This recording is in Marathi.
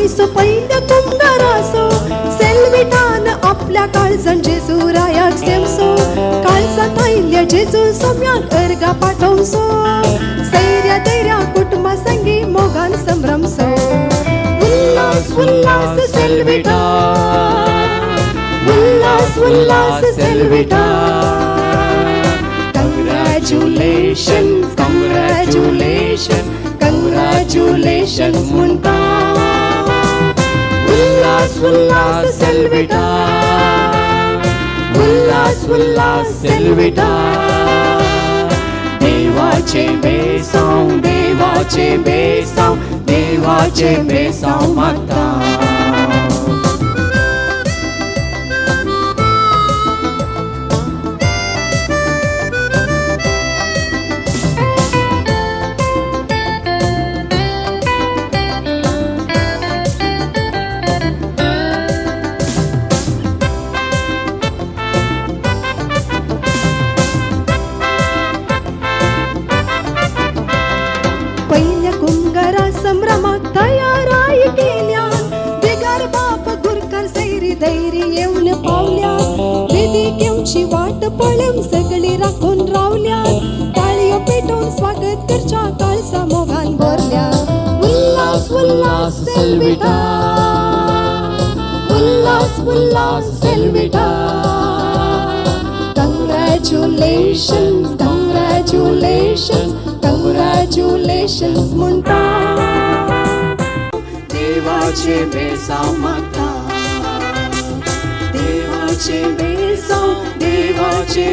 आयसो पहिल्या तुमदारासो सेल्विटान आपल्या काळजान जेजू रायाक सेवसो काळजा थायल्या जेजू सोम्याक अर्गा पाठवसो सैर्या धैर्या कुटुंबा संगी मोगान संभ्रमसो उल्लास उल्लास सेल्विटा उल्लास उल्लास सेल्विटा Congratulations, congratulations, congratulations म्हणटा उल्लास उल्लास सेल्विटा उल्लास उल्लास सेल्विटा देवाचे बेसांव देवाचे बेसांव देवाचे बेसांव मागता पहिल्या कुंगारा संभ्रमात तयाराई केल्या बिगर बाप गुरकर सैरी धैर्य येऊन पावल्या विधी घेऊची वाट पळून सगळी राखून रावल्या टाळ्यो पेटून स्वागत करच्या काळसा मोगान भरल्या उल्लास उल्लास सेल्विटा उल्लास उल्लास सेल्विटा Congratulations, congratulations, congratulations म्हणटा देवाचे बेसांव मागता देवाचे बेसांव देवाचे